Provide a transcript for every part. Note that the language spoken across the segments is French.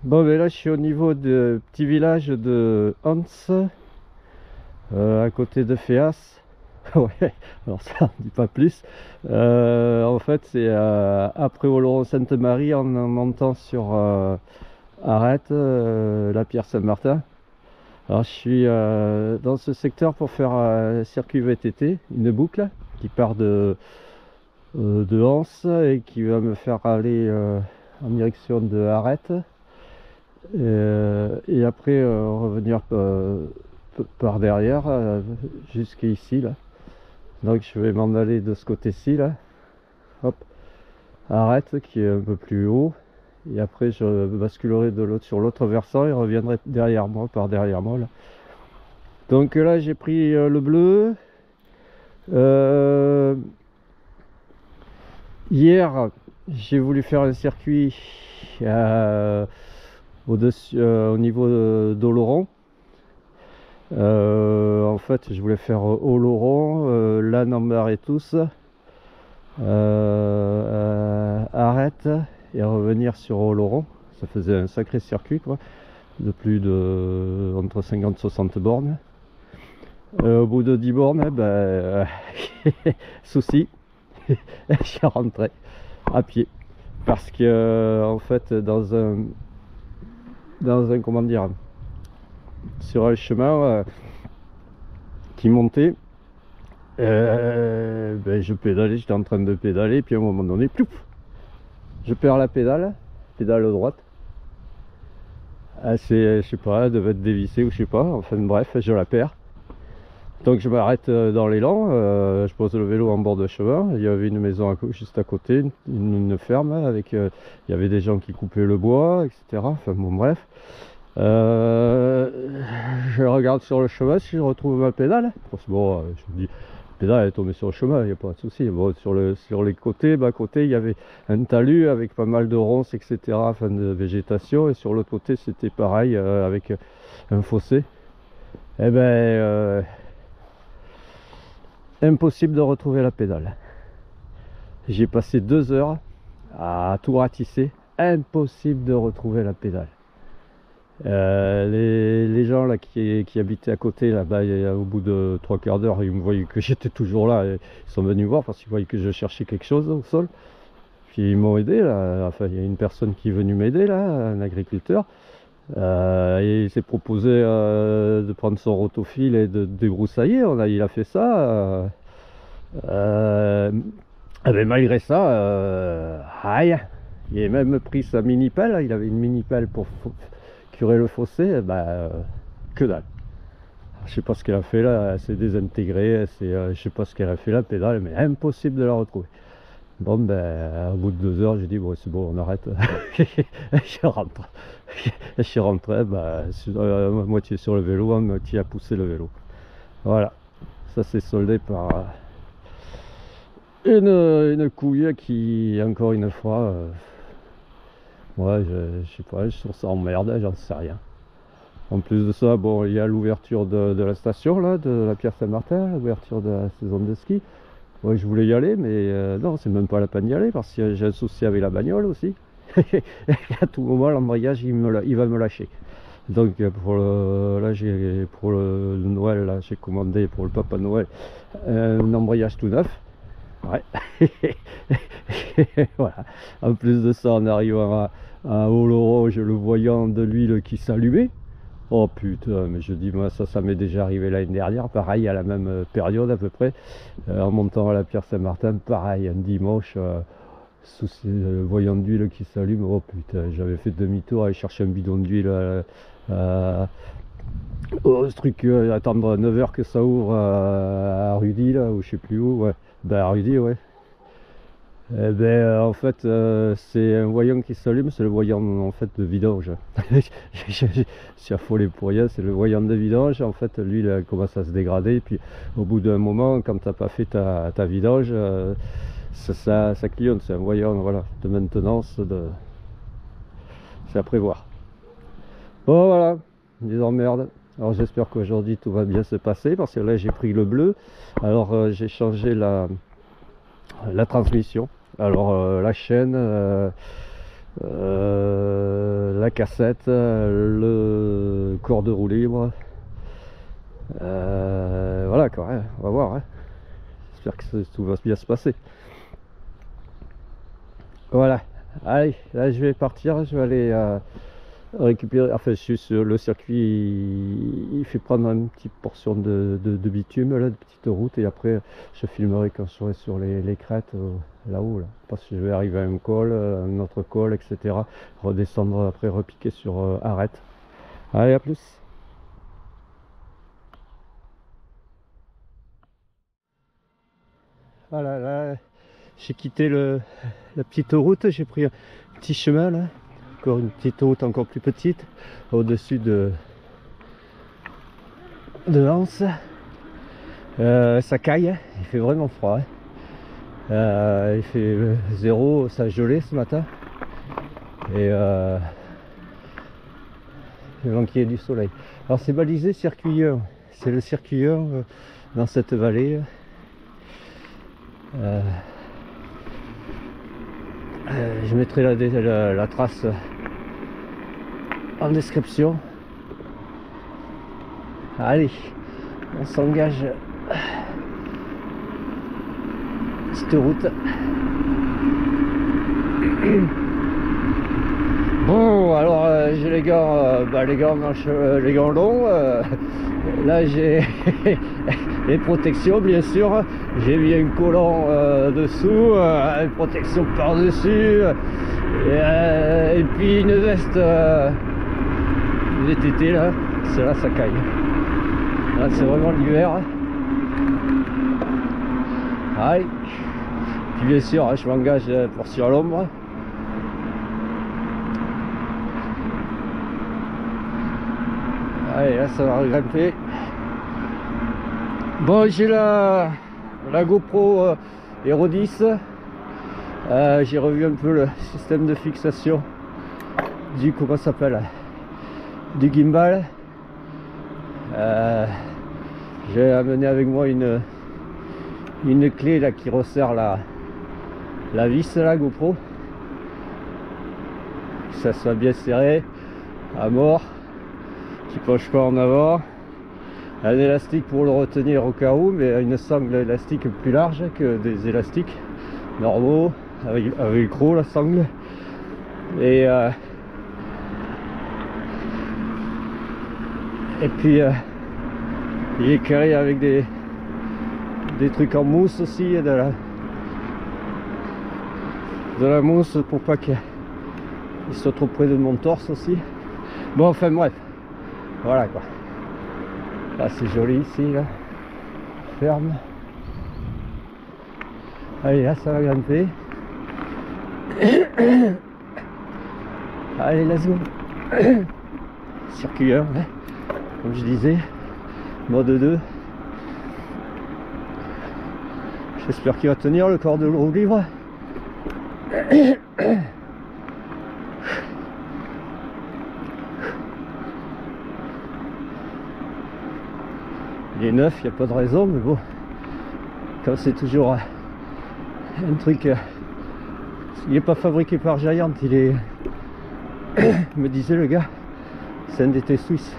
Bon, mais là, je suis au niveau du petit village de Hans, à côté de Féas. Ouais, alors ça, on dit pas plus. En fait, c'est après Oloron-Sainte-Marie, en montant sur Arrête, la Pierre Saint-Martin. Alors, je suis dans ce secteur pour faire un circuit VTT, une boucle qui part de Hans et qui va me faire aller en direction de Arrête. Et après revenir par derrière jusqu'ici là. Donc je vais m'en aller de ce côté-ci là. Hop, Arrête qui est un peu plus haut. Et après je basculerai de l'autre sur l'autre versant et reviendrai derrière moi, par derrière moi là. Donc là j'ai pris le bleu. Hier j'ai voulu faire un circuit au niveau d'Oloron. En fait, je voulais faire Oloron, Lanambar et tous, Arrête et revenir sur Oloron. Ça faisait un sacré circuit, quoi, de plus de entre 50 et 60 bornes. Au bout de 10 bornes, ben, souci, je suis rentré à pied. Parce que, en fait, dans un comment dire, sur un chemin qui montait, ben je pédalais, j'étais en train de pédaler, puis à un moment donné, plouf, je perds la pédale droite. Je sais pas, elle devait être dévissée ou je sais pas, enfin bref, je la perds. Donc je m'arrête dans l'élan, je pose le vélo en bord de chemin. Il y avait une maison juste à côté, une ferme avec, il y avait des gens qui coupaient le bois, etc. Enfin bon bref. Je regarde sur le chemin si je retrouve ma pédale. Bon, je me dis, la pédale elle est tombée sur le chemin, il n'y a pas de souci. Bon, sur les côtés, bas côté, il y avait un talus avec pas mal de ronces, etc. Enfin de végétation. Et sur l'autre côté, c'était pareil avec un fossé. Et ben, impossible de retrouver la pédale. J'ai passé 2 heures à tout ratisser. Impossible de retrouver la pédale. Les gens là qui habitaient à côté là-bas, au bout de 3/4 d'heure, ils me voyaient que j'étais toujours là. Et ils sont venus voir parce qu'ils voyaient que je cherchais quelque chose au sol. Puis ils m'ont aidé là. Enfin, il y a une personne qui est venue m'aider là, un agriculteur. Et il s'est proposé de prendre son rotofil et de débroussailler. Il a fait ça. Mais malgré ça, aïe, il a même pris sa mini pelle. Il avait une mini pelle pour curer le fossé. Que dalle. Je sais pas ce qu'elle a fait là. Elle s'est désintégrée. Je sais pas ce qu'elle a fait là, pédale, mais impossible de la retrouver. Bon, ben, au bout de 2 heures, j'ai dit, bon, c'est bon, on arrête. Je rentre. Je suis rentré, moitié sur le vélo, moitié à pousser le vélo. Voilà. Ça s'est soldé par une couille qui, encore une fois, ouais, je sais pas, je trouve ça emmerde, j'en sais rien. En plus de ça, bon, il y a l'ouverture de la station, là, de la Pierre Saint-Martin, l'ouverture de la saison de ski. Ouais, je voulais y aller, mais non, c'est même pas la peine d'y aller parce que j'ai un souci avec la bagnole aussi. À tout moment, l'embrayage il va me lâcher. Donc pour le Noël, là, j'ai commandé pour le Papa Noël un embrayage tout neuf. Ouais. Voilà. En plus de ça, en arrivant à Oloron, je le voyant de l'huile qui s'allumait. Oh putain, mais je dis, moi ça m'est déjà arrivé l'année dernière, pareil à la même période à peu près, en montant à la Pierre Saint-Martin, pareil, un dimanche, voyant d'huile qui s'allume, oh putain, j'avais fait demi-tour, aller chercher un bidon d'huile au truc, attendre 9 h que ça ouvre à Rudy, là, ou je sais plus où, ouais, ben à Rudy, ouais. Eh ben, en fait, c'est un voyant qui s'allume, c'est le voyant en fait de vidange. Je suis affolé pour rien, c'est le voyant de vidange. En fait, lui, il commence à se dégrader. Et puis, au bout d'un moment, quand tu n'as pas fait ta vidange, ça clignote. C'est un voyant, voilà, de maintenance, c'est à prévoir. Bon, voilà, des emmerdes. Alors, j'espère qu'aujourd'hui tout va bien se passer parce que là, j'ai pris le bleu. Alors, j'ai changé la transmission. Alors la chaîne, la cassette, le corps de roue libre. Voilà quoi, hein, on va voir. Hein. J'espère que tout va bien se passer. Voilà, allez, là je vais partir, je vais aller récupérer, enfin je suis sur le circuit, il fait prendre une petite portion de bitume, là, de petite route, et après je filmerai quand je serai sur les crêtes là-haut, là, parce que je vais arriver à un col, un autre col, etc. Redescendre après, repiquer sur arête. Allez, à plus. Voilà, là j'ai quitté la petite route, j'ai pris un petit chemin là. Encore une petite route encore plus petite au-dessus de Anse. Ça caille, il fait vraiment froid. Il fait 0, ça a gelé ce matin. Et il manquait du soleil. Alors c'est balisé circuit 1, c'est le circuit 1 dans cette vallée. Je mettrai la trace en description. Allez, on s'engage cette route. Bon, alors j'ai les gants longs. Là j'ai les protections, bien sûr. J'ai mis un collant dessous, une protection par dessus, et puis une veste VTT là. C'est là, ça caille. Là c'est vraiment l'hiver. Allez. Puis bien sûr, je m'engage pour sur l'ombre. Allez, là ça va regrimper. Bon, j'ai la GoPro Hero 10. J'ai revu un peu le système de fixation du, comment ça s'appelle, du gimbal. J'ai amené avec moi une clé là qui resserre la vis, la GoPro, que ça soit bien serré à mort, qui penche pas en avant, un élastique pour le retenir au cas où, mais une sangle élastique plus large que des élastiques normaux avec velcro, la sangle. Et puis il est carré avec des trucs en mousse aussi, et de la mousse pour pas qu'il soit trop près de mon torse aussi. Bon, enfin bref, voilà quoi. Là c'est joli ici, là, ferme. Allez, là ça va grimper. Allez, let's go. Circuit 1, ouais. Comme je disais, mode 2. J'espère qu'il va tenir le corps de roue libre. Il est neuf, il n'y a pas de raison, mais bon, comme c'est toujours un truc, il n'est pas fabriqué par Giant, il est, me disait le gars, c'est un DT suisse,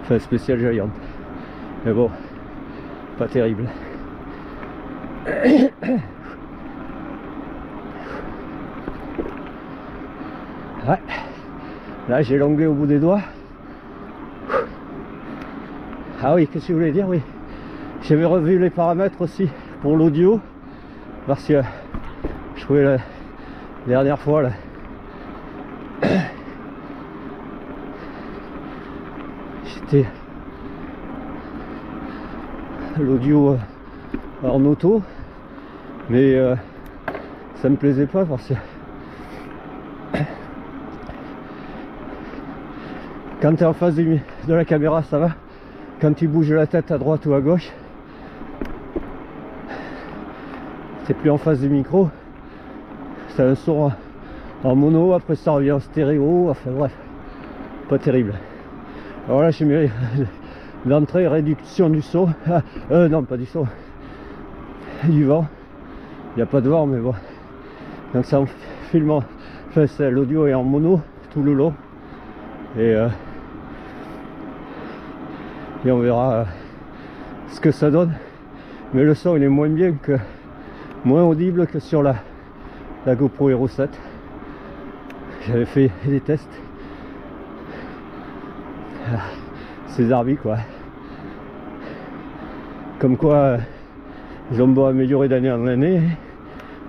enfin spécial Giant, mais bon, pas terrible. Ouais. Là j'ai l'onglet au bout des doigts. Ah oui, qu'est-ce que je voulais dire, oui. J'avais revu les paramètres aussi pour l'audio, parce que je trouvais la dernière fois là, j'étais l'audio en auto, mais ça me plaisait pas parce que quand tu es en face de la caméra ça va, quand tu bouges la tête à droite ou à gauche, c'est plus en face du micro, c'est un son en mono, après ça revient en stéréo, enfin bref, pas terrible. Alors là j'ai mis d'entrée réduction du son, non pas du son, du vent, il n'y a pas de vent mais bon, Donc ça en filme, enfin l'audio est en mono tout le long. Et on verra ce que ça donne. Mais le son il est moins audible que sur la GoPro Hero 7. J'avais fait des tests. C'est Arby quoi. Comme quoi ils ont beau améliorer d'année en année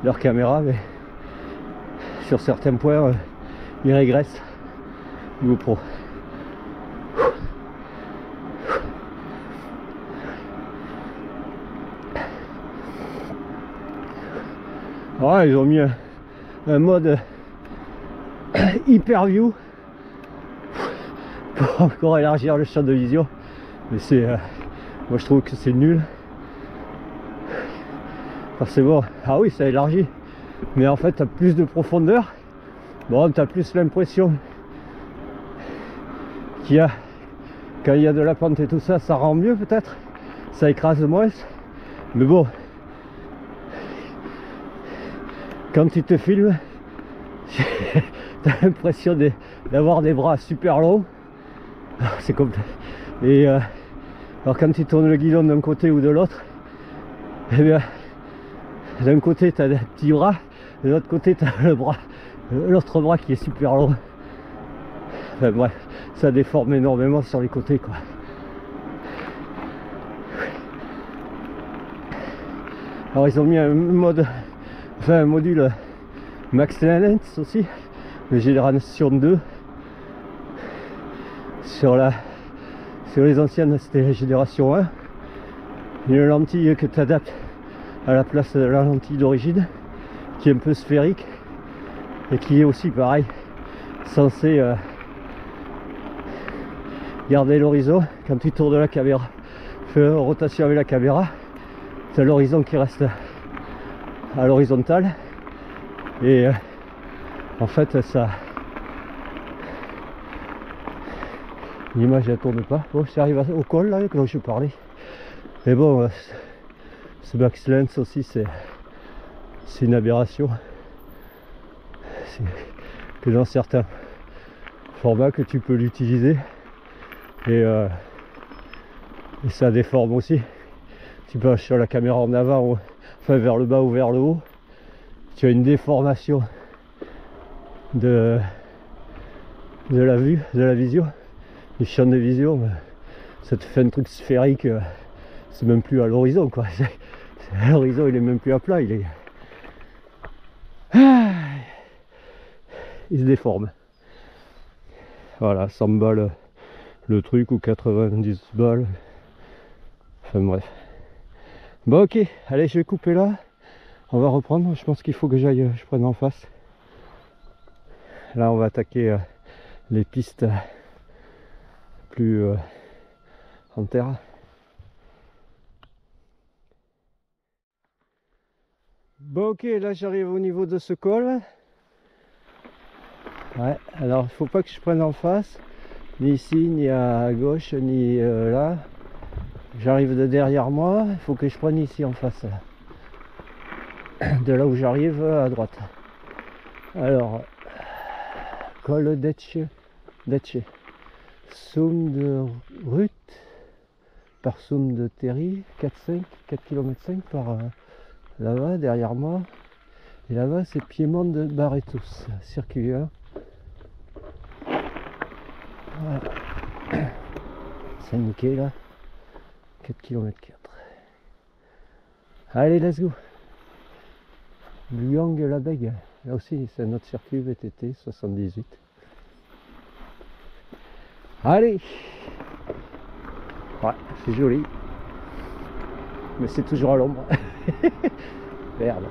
leur caméra, mais sur certains points ils régressent. GoPro. Ouais, ils ont mis un mode hyper view pour encore élargir le champ de vision, mais c'est moi je trouve que c'est nul. Forcément, ah oui ça élargit, mais en fait tu as plus de profondeur. Bon, tu as plus l'impression qu'il y a, quand il y a de la pente et tout ça, ça rend mieux peut-être, ça écrase moins, mais bon, quand tu te filmes, t'as l'impression d'avoir des bras super longs. C'est comme... Et alors quand tu tournes le guidon d'un côté ou de l'autre, eh bien, d'un côté t'as des petits bras, de l'autre côté t'as l'autre bras qui est super long. Enfin bref, ça déforme énormément sur les côtés quoi. Alors ils ont mis un mode, enfin un module Max Lens aussi, de génération 2. Sur les anciennes c'était la génération 1. Une lentille que tu adaptes à la place de la lentille d'origine, qui est un peu sphérique et qui est aussi pareil censé garder l'horizon. Quand tu tournes la caméra, fais une rotation avec la caméra, tu as l'horizon qui reste à l'horizontale et en fait ça, l'image elle tourne pas. Bon, j'arrive au col là dont je parlais, mais bon, ce Max Lens aussi c'est une aberration. C'est que dans certains formats que tu peux l'utiliser et ça déforme aussi. Tu peux sur la caméra en avant ou enfin vers le bas ou vers le haut, tu as une déformation de la vue, de la vision, du champ de vision. Ça te fait un truc sphérique, c'est même plus à l'horizon quoi. L'horizon il est même plus à plat, il se déforme. Voilà, 100 balles le truc ou 90 balles. Enfin bref. Bon ok, allez je vais couper là. On va reprendre, je pense qu'il faut que je prenne en face. Là on va attaquer les pistes plus en terre. Bon ok, là j'arrive au niveau de ce col. Ouais, alors il faut pas que je prenne en face, ni ici, ni à gauche, ni là. J'arrive de derrière moi, il faut que je prenne ici en face. De là où j'arrive à droite. Alors, col d'Etche, Somme de Ruth, par Somme de Terry, 4 km 5 par là-bas, derrière moi. Et là-bas, c'est Piémont de Barretos, circuit 1. Voilà. C'est nickel là. 4 km 4. Allez, let's go. Luang la Bègue. Là aussi, c'est un autre circuit VTT 78. Allez. Ouais, c'est joli. Mais c'est toujours à l'ombre. Merde.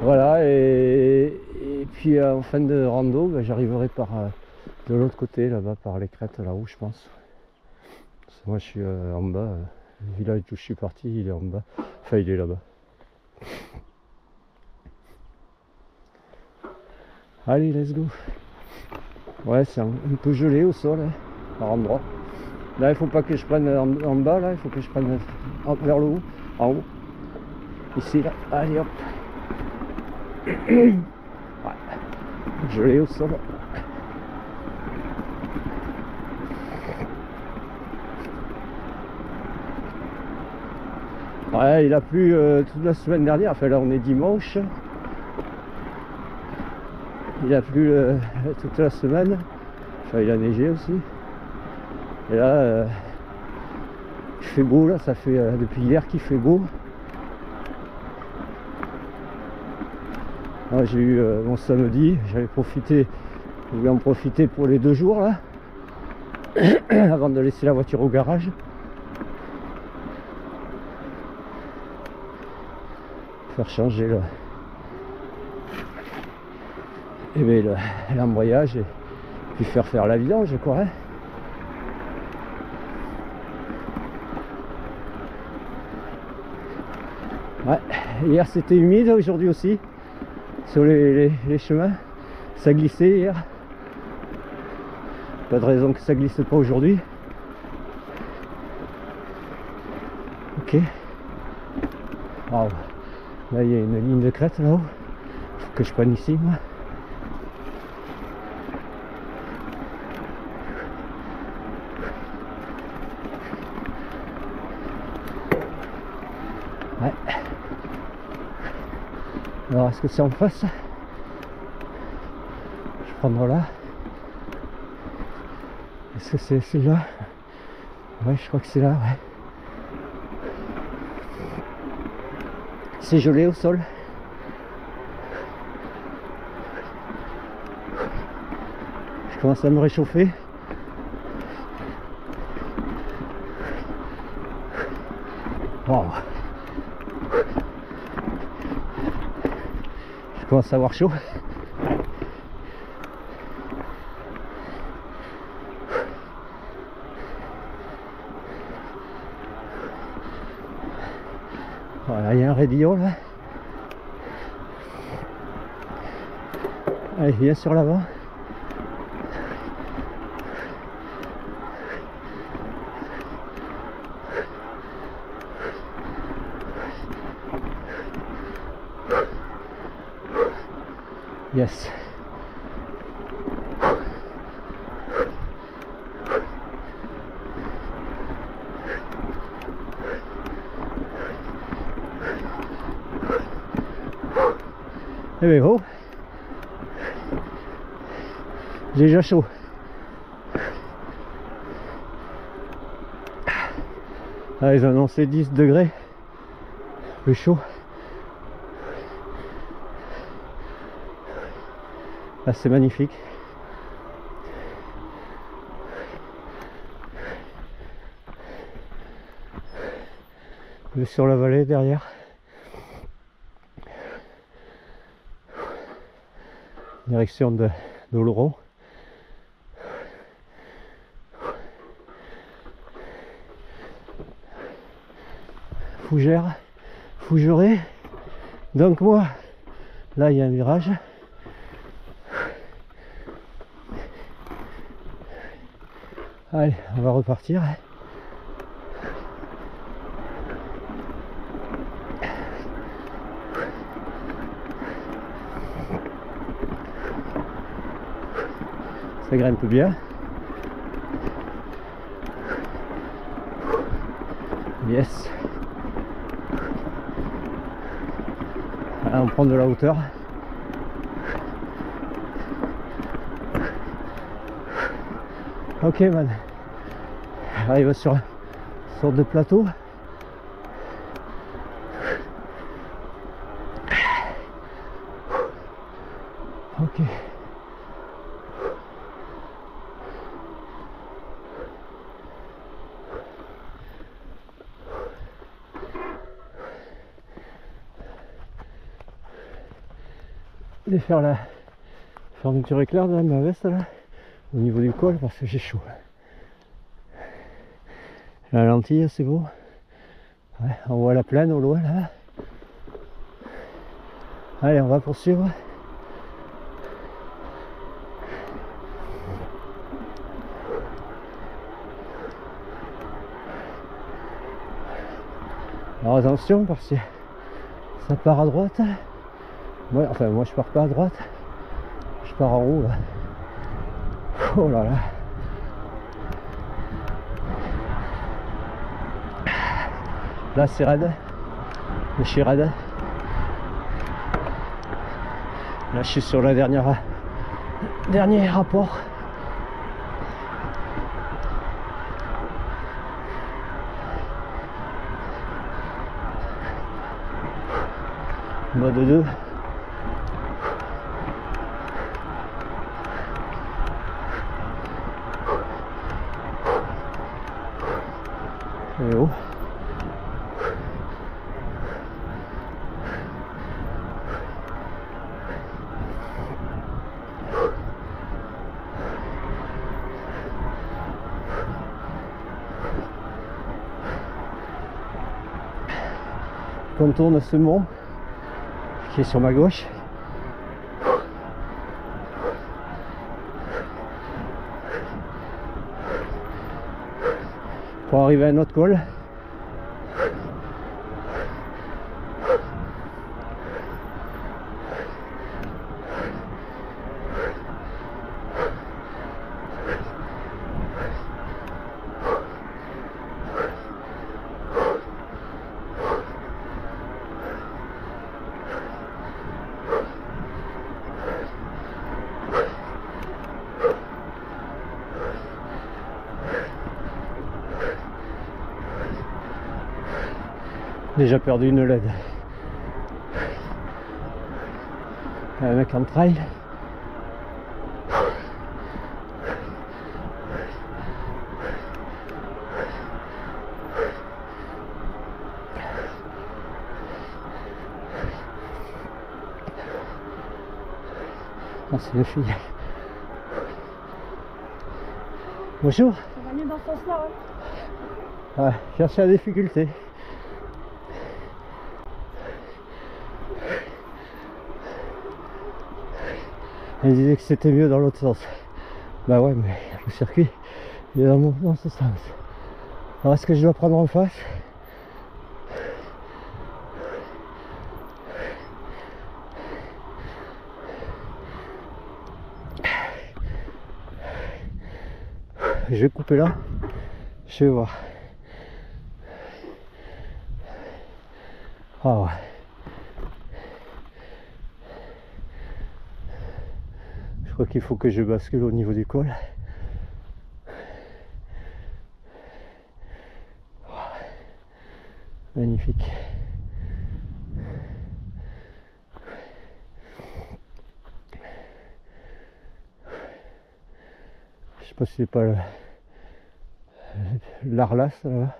Voilà, et puis en fin de rando, bah, j'arriverai par de l'autre côté, là-bas, par les crêtes, là-haut, je pense. Parce que moi, je suis en bas. Le village où je suis parti, il est en bas. Enfin, il est là-bas. Allez, let's go. Ouais, c'est un peu gelé au sol, hein, par endroit. Là, il faut pas que je prenne en bas, là, il faut que je prenne vers le haut, en haut. Ici, là. Allez, hop. Ouais. Gelé au sol. Ouais, il a plu toute la semaine dernière, enfin là on est dimanche. Il a plu toute la semaine, enfin il a neigé aussi. Et là, il fait beau, là ça fait depuis hier qu'il fait beau. J'ai eu mon samedi, j'avais profité, je voulais en profiter pour les 2 jours là, avant de laisser la voiture au garage. Faire changer l'embrayage et puis faire la vidange quoi. Hein. Ouais, hier c'était humide, aujourd'hui aussi sur les chemins, ça glissait hier. Pas de raison que ça glisse pas aujourd'hui. Ok. Wow. Là il y a une ligne de crête là-haut. Faut que je prenne ici moi. Ouais. Alors est-ce que c'est en face? Je vais prendre là. Est-ce que c'est celui-là? Ouais, je crois que c'est là, ouais. C'est gelé au sol. Je commence à me réchauffer. Wow. Je commence à avoir chaud. Voilà, il y a un raidillon là. Allez, viens sur l'avant. Yes. Eh bien, oh, j'ai déjà chaud. Ah, ils ont annoncé 10 degrés, plus chaud. Ah, c'est magnifique. Vue sur la vallée derrière. Direction d'Oloron. Fougères, Fougeray. Donc moi, là il y a un virage. Allez, on va repartir. Ça grimpe bien. Yes. Voilà, on prend de la hauteur. Ok man. Arrive sur une sorte de plateau. Ok. De faire la fermeture éclair de ma veste là, au niveau du col parce que j'ai chaud. La lentille c'est beau. Ouais, on voit la plaine au loin là. Allez, on va poursuivre. Alors attention parce que ça part à droite. Ouais, enfin moi je pars pas à droite, je pars en haut là. Oh là là. Là c'est raide, je suis raide. Là je suis sur la dernier rapport. Mode 2. Et oh. Contourne ce mont qui est sur ma gauche. Pour arriver à un autre col. Déjà perdu une LED. Un mec en trail. Ah, c'est une fille. Bonjour. Ça va mieux dans ce sens-là, ouais. Ouais, chercher la difficulté. Elle disait que c'était mieux dans l'autre sens. Bah ouais, mais le circuit il est dans ce sens. Alors est-ce que je dois prendre en face? Je vais couper là. Je vais voir. Ah ouais. Je crois qu'il faut que je bascule au niveau du col. Magnifique. Je sais pas si c'est pas l'Arlas là-bas.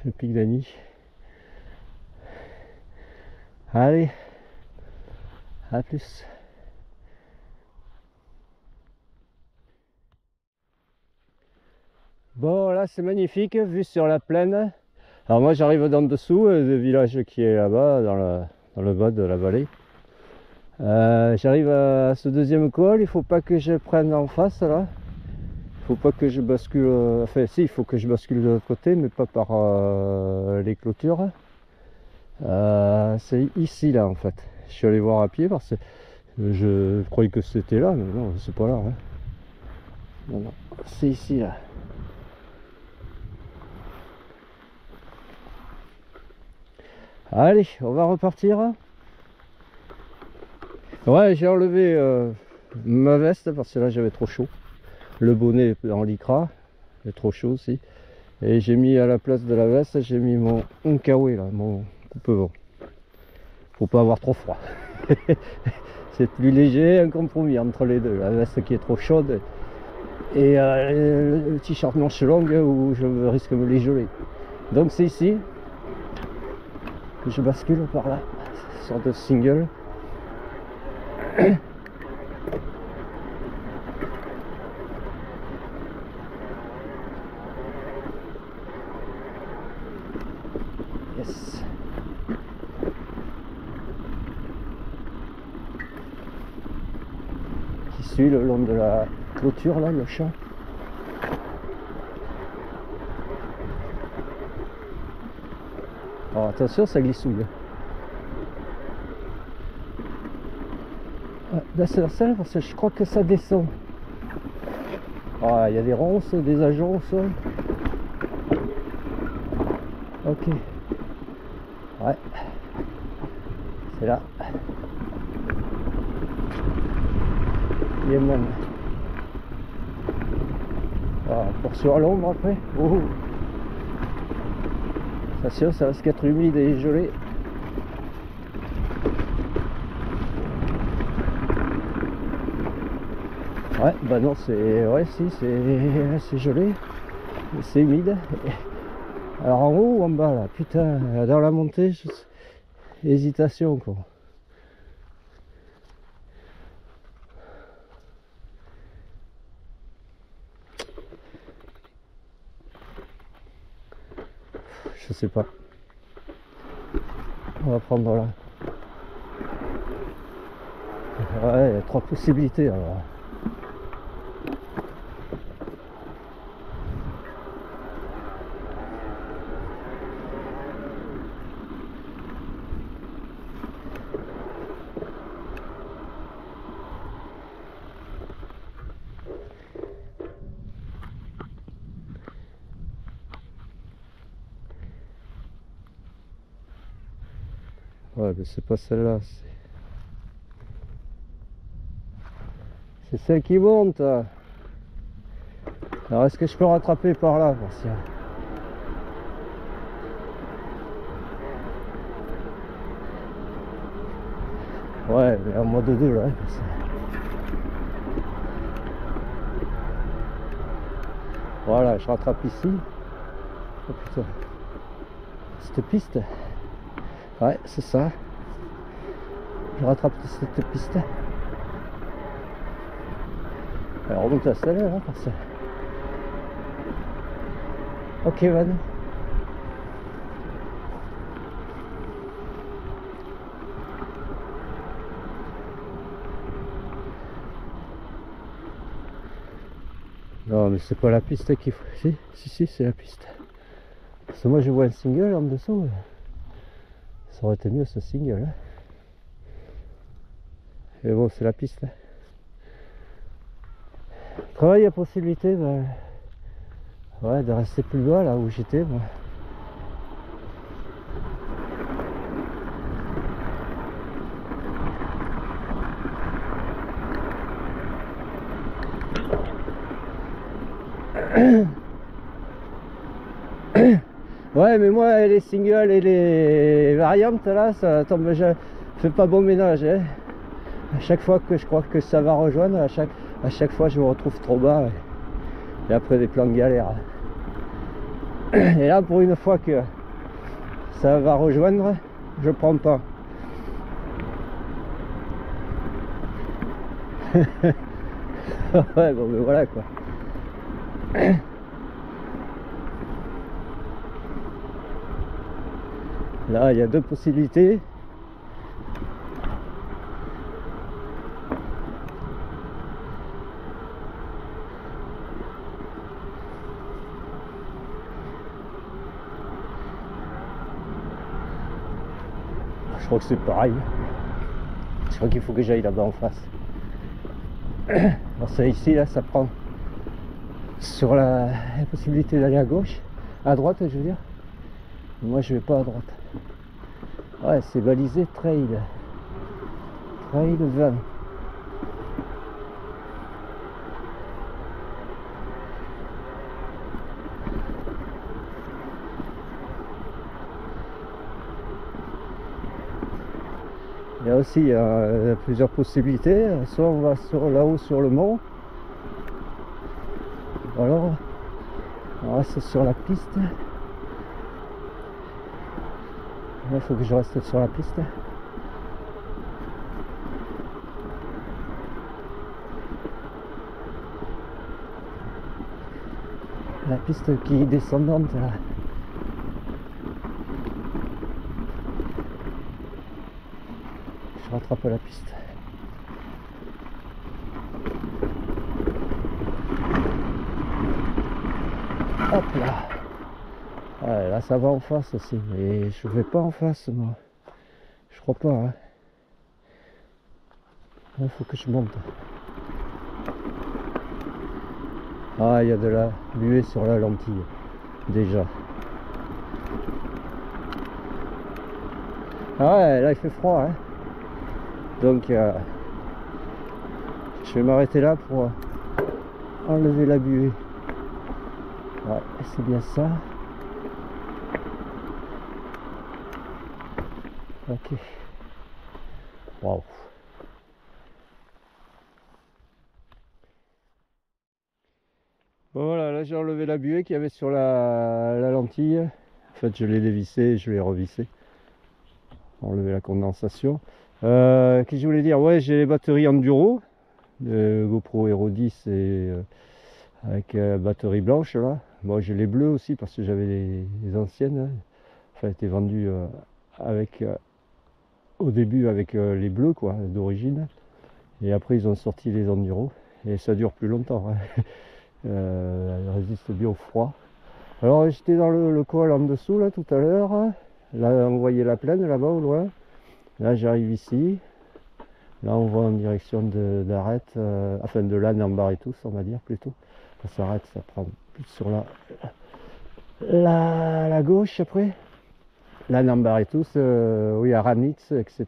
Le pic d'Annie. Allez, à plus. Bon, là c'est magnifique, vue sur la plaine. Alors moi j'arrive d'en dessous, le village qui est là-bas, dans le bas de la vallée. J'arrive à ce deuxième col, il faut pas que je prenne en face là. Il faut pas que je bascule, enfin si, il faut que je bascule de l'autre côté, mais pas par les clôtures. C'est ici là en fait. Je suis allé voir à pied parce que je croyais que c'était là, mais non, c'est pas là. Hein. Non, non, c'est ici là. Allez, on va repartir. Ouais, j'ai enlevé ma veste parce que là j'avais trop chaud. Le bonnet en lycra, il est trop chaud aussi. Et j'ai mis à la place de la veste, j'ai mis mon kawaii là, mon coupe-vent. Faut pas avoir trop froid. C'est plus léger, un compromis entre les deux. La veste qui est trop chaude et le t-shirt manche longue où je risque de me les geler. Donc c'est ici que je bascule par là, sorte de single. Yes. Qui suit le long de la clôture là, le champ. Alors attention, ça glissouille. Là c'est la selle parce que je crois que ça descend. Ah, il y a des ronces, des ajoncs. Ok. Ouais. C'est là. Yémen. Ah, pour sur l'ombre après. Oh. Attention, ça risque d'être humide et gelé. Ouais, bah non, c'est... Ouais, si, c'est gelé. C'est humide. Alors en haut ou en bas là? Putain, dans la montée, hésitation quoi. Je sais pas. On va prendre là. Ouais, il y a 3 possibilités alors. Ouais, mais c'est pas celle-là. C'est celle qui monte. Alors est-ce que je peux rattraper par là pour ça? Ouais, mais en mode 2 là. Voilà, je rattrape ici. Oh putain. Cette piste. Ouais, c'est ça. Je rattrape cette piste. Alors on remonte à celle-là, hein, parce que... Ok, Van. Non, mais c'est pas la piste qu'il faut. Si, c'est la piste. Parce que moi je vois un single en dessous. Ça aurait été mieux ce single. Hein. Et bon, c'est la piste. Hein. Travail à possibilité ouais, de rester plus bas là où j'étais. Moi. Ouais, mais moi les singles et les variantes là, ça tombe, je fais pas bon ménage. Hein. À chaque fois que je crois que ça va rejoindre, à chaque fois je me retrouve trop bas. Et après des plans de galère. Et là pour une fois que ça va rejoindre, je prends pas. Ouais, bon, mais voilà quoi. Là, il y a 2 possibilités. Je crois que c'est pareil. Je crois qu'il faut que j'aille là-bas en face. Alors c'est ici, là, ça prend sur la possibilité d'aller à gauche, à droite, je veux dire. Moi, je vais pas à droite. Ouais, c'est balisé trail. Trail 20. Il y a aussi plusieurs possibilités. Soit on va là-haut sur le mont, ou alors on reste sur la piste. Il faut que je reste sur la piste. La piste qui est descendante là. Je rattrape la piste. Hop là. Ouais, là ça va en face aussi, mais je vais pas en face moi. Je crois pas. Hein. Il faut que je monte. Ah, il y a de la buée sur la lentille, déjà. Ah ouais, là il fait froid, hein. Donc je vais m'arrêter là pour enlever la buée. Ouais, c'est bien ça. Ok. Waouh. Bon voilà, là j'ai enlevé la buée qu'il y avait sur la lentille. En fait, je l'ai dévissée et je l'ai revissée. Enlever la condensation. Qu'est-ce que je voulais dire? Ouais, j'ai les batteries enduro. GoPro Hero 10 et avec batterie blanche là. Bon, j'ai les bleues aussi parce que j'avais les anciennes. Hein. Enfin, elles étaient vendues avec au début avec les bleus quoi, d'origine. Et après ils ont sorti les enduro et ça dure plus longtemps. Hein. Elle résiste bien au froid. Alors j'étais dans le col en dessous là tout à l'heure. Là on voyait la plaine là-bas au loin. Là j'arrive ici. Là on voit en direction d'Arrête, enfin de l'âne en Barritus on va dire plutôt. Ça s'arrête, ça prend plus sur la gauche après. L'âne en Barritus, oui à Ramitz, etc.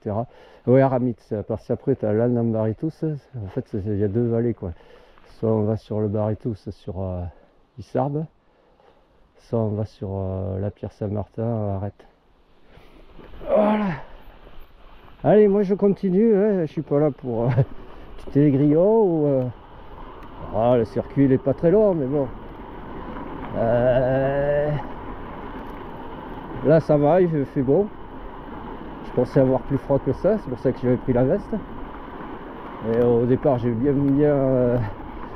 Oui à Ramitz, parce qu'après tu as l'âne en Barritus, en fait il y a deux vallées quoi. Soit on va sur le Barritus sur Issarbe, soit on va sur la Pierre Saint-Martin à Arrête. Voilà. Allez, moi je continue, hein. Je suis pas là pour quitter les grillons ou ah, le circuit il est pas très long mais bon. Là ça va, il fait beau. Je pensais avoir plus froid que ça, c'est pour ça que j'avais pris la veste. Et au départ j'ai bien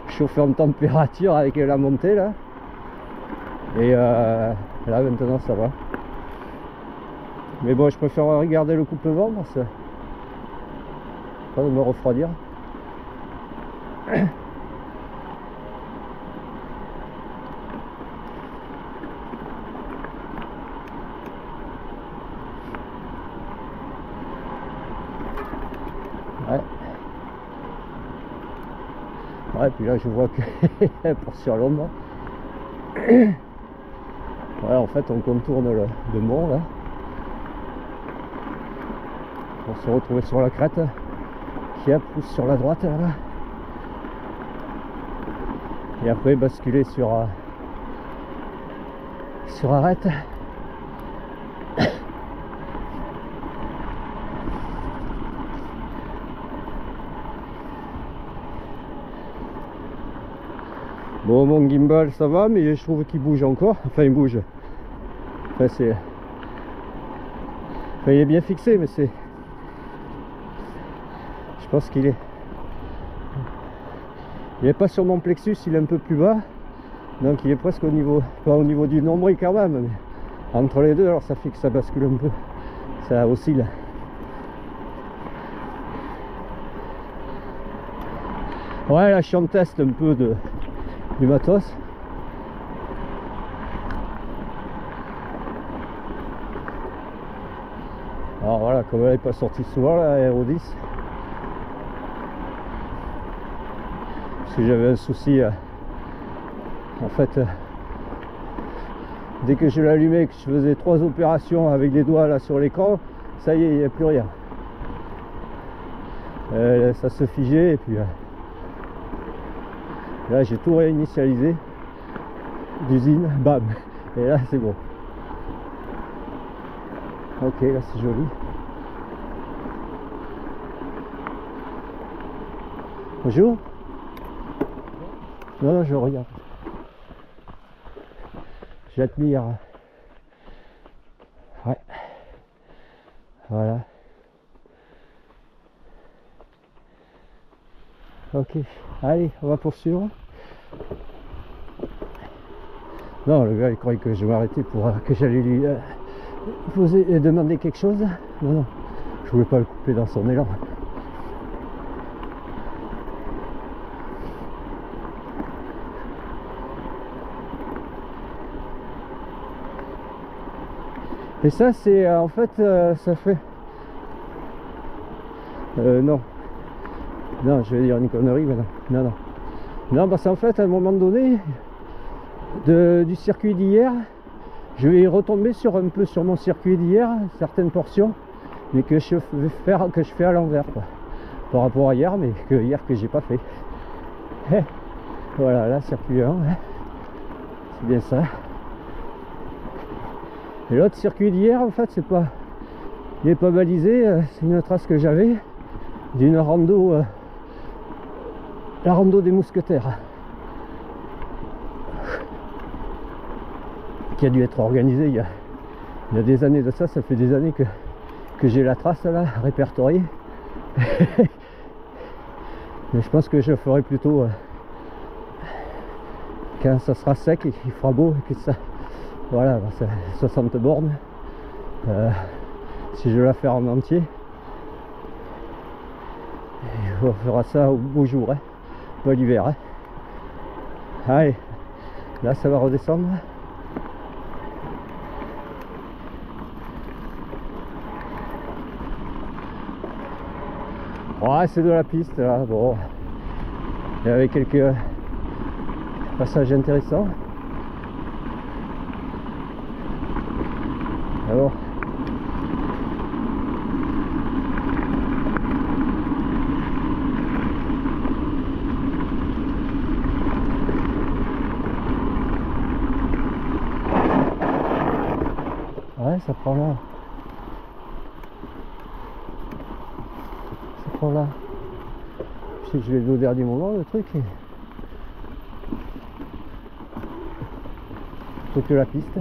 chauffé en température avec la montée là. Et là maintenant ça va. Mais bon, je préfère regarder le coupe-vent parce que pas de me refroidir. Ouais. Ouais, puis là je vois que pour sur l'ombre. Ouais, en fait on contourne le mont là. Pour se retrouver sur la crête qui a pousse sur la droite là. Et après basculer sur Arrête. Bon, mon gimbal ça va, mais je trouve qu'il bouge encore. Enfin, il bouge. Enfin, c'est. Enfin, il est bien fixé, mais c'est. Je pense qu'il est. Il est pas sur mon plexus, il est un peu plus bas. Donc, il est presque au niveau. Pas au niveau du nombril quand même, mais entre les deux, alors ça fait que ça bascule un peu. Ça oscille. Ouais, là, je suis en test un peu du matos. Alors voilà, comme elle n'est pas sortie souvent la Hero 10, parce que j'avais un souci en fait dès que je l'allumais, que je faisais 3 opérations avec des doigts là sur l'écran, ça y est, il n'y a plus rien. Ça se figeait et puis là j'ai tout réinitialisé d'usine, bam, et là c'est bon. Ok, là c'est joli. Bonjour. Non, non, je regarde. J'admire. Ouais. Voilà. Ok. Allez, on va poursuivre. Non, le gars il croyait que je m'arrêtais pour que j'allais lui poser et demander quelque chose. Non, non. Je voulais pas le couper dans son élan. Et ça c'est en fait ça fait non Non, je vais dire une connerie, mais non. Non, non. Non, parce qu'en fait, à un moment donné, du circuit d'hier, je vais retomber sur un peu sur mon circuit d'hier, certaines portions, mais que je fais à l'envers, quoi. Par rapport à hier, mais que hier que j'ai pas fait. Voilà, là, circuit 1, c'est bien ça. Et l'autre circuit d'hier, en fait, il n'est pas balisé, c'est une trace que j'avais d'une rando, la rando des mousquetaires, qui a dû être organisée il y a des années de ça. Ça fait des années que j'ai la trace là, répertoriée. Mais je pense que je ferai plutôt quand ça sera sec et qu'il fera beau et que ça, voilà, c'est 60 bornes. Si je veux la faire en entier, et on fera ça au beau jour, hein, pas l'hiver. Hein. Allez, là ça va redescendre. Ouais, c'est de la piste là, bon. Il y avait quelques passages intéressants. Alors. Ouais, ça prend là. Ça prend là. Je l'ai vu au dernier moment, le truc. Plutôt que la piste.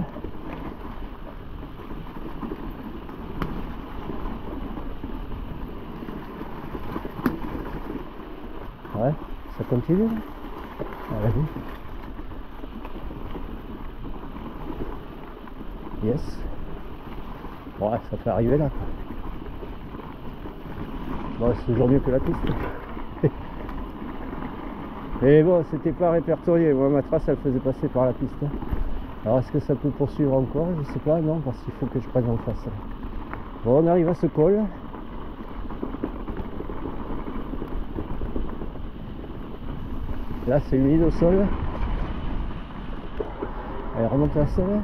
Ouais, ça continue. Allez. Yes. Ouais, ça fait arriver là. Bon, c'est toujours mieux que la piste. Mais bon, c'était pas répertorié. Moi, ma trace, elle faisait passer par la piste. Alors, est-ce que ça peut poursuivre encore? Je sais pas, non, parce qu'il faut que je prenne en face. Bon, on arrive à ce col. Là, c'est humide au sol. Elle remonte la selle.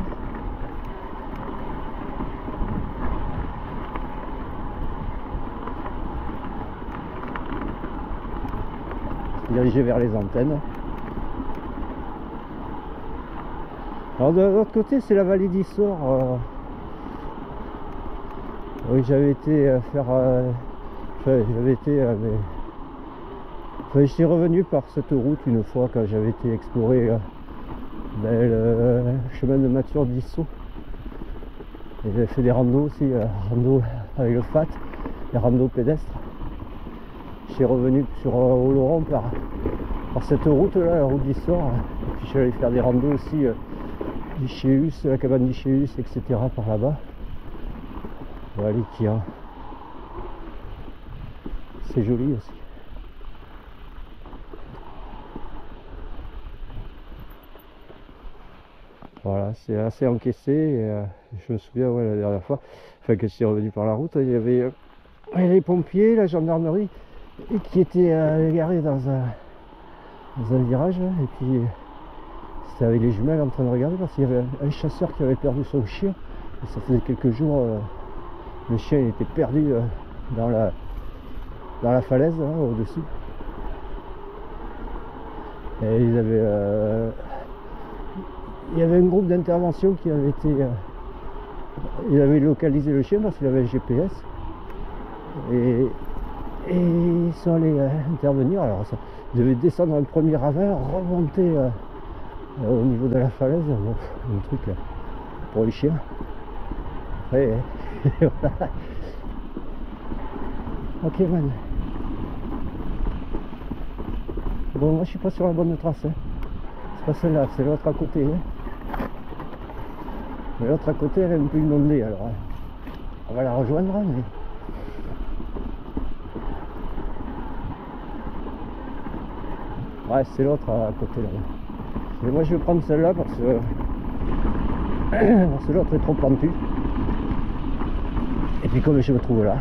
Dirigé vers les antennes. Alors de l'autre côté, c'est la vallée d'Issor. Oui, j'avais été faire j'avais été mais enfin, j'étais revenu par cette route une fois quand j'avais été explorer le chemin de Mathieu d'Issor. Et j'avais fait des randos aussi, randos avec le FAT, des randos pédestres. Je suis revenu sur Oloron par cette route là, la route d'Issor. Et puis je suis allé faire des randos aussi d'Ichéus, la cabane d'Ichéus, etc. par là-bas. Voilà les tirs. C'est joli aussi. Voilà, c'est assez encaissé. Et, je me souviens, ouais, la dernière fois, enfin que je suis revenu par la route, il y avait les pompiers, la gendarmerie, qui étaient garés dans un virage. Et puis c'était avec les jumelles en train de regarder parce qu'il y avait un chasseur qui avait perdu son chien. Et ça faisait quelques jours, le chien était perdu dans la falaise au-dessus. Et il y avait un groupe d'intervention qui avait été. Il avait localisé le chien parce qu'il avait un GPS. Et ils sont allés intervenir. Alors ça devait descendre un premier ravin, remonter au niveau de la falaise. Bon, un truc pour les chiens. Après, voilà. Ok man. Bon, moi je suis pas sur la bonne trace. Hein. C'est pas celle-là, c'est l'autre à côté. Hein. Mais l'autre à côté elle est un peu inondée alors. Hein. On va la rejoindre mais. Ouais, c'est l'autre à côté là. Mais moi je vais prendre celle-là parce que l'autre est trop pentu. Et puis comme je me trouve là.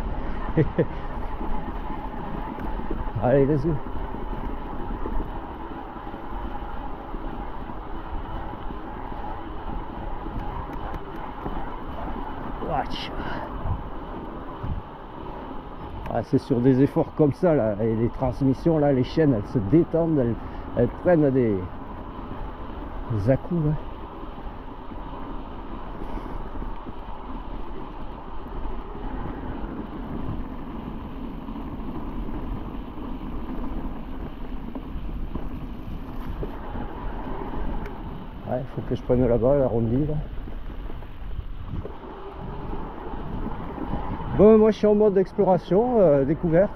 Allez, vas-y. Watch. Ah, c'est sur des efforts comme ça là, et les transmissions là, les chaînes elles se détendent, elles prennent des à-coups. Hein. Ouais, faut que je prenne là-bas, l'arrondi là. Bon, moi je suis en mode d'exploration, découverte.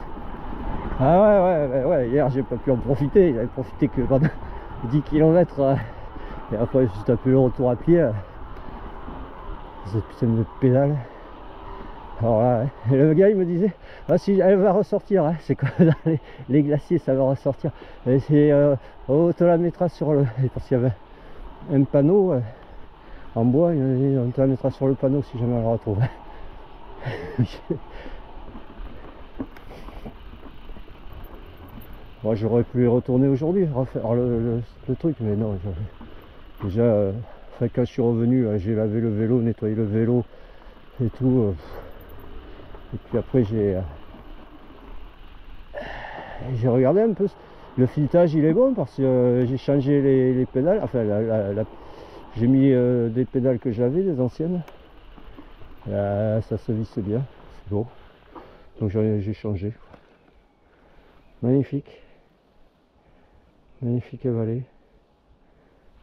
Ah ouais, hier j'ai pas pu en profiter, j'avais profité que pendant 10 km et après juste un peu le retour à pied. Cette putain de pédale. Alors là, et le gars il me disait, ah si elle va ressortir, hein, c'est comme dans les glaciers ça va ressortir. Et c'est on te la mettra sur le. Parce qu'il y avait un panneau en bois, on te la mettra sur le panneau si jamais on la retrouve. Moi j'aurais pu y retourner aujourd'hui, refaire le truc, mais non, déjà enfin, quand je suis revenu, j'ai lavé le vélo, nettoyé le vélo et tout, et puis après j'ai regardé un peu, le filetage il est bon parce que j'ai changé les pédales, enfin j'ai mis des pédales que j'avais, des anciennes, ça se visse bien, c'est beau, donc j'ai changé. Magnifique. Magnifique vallée.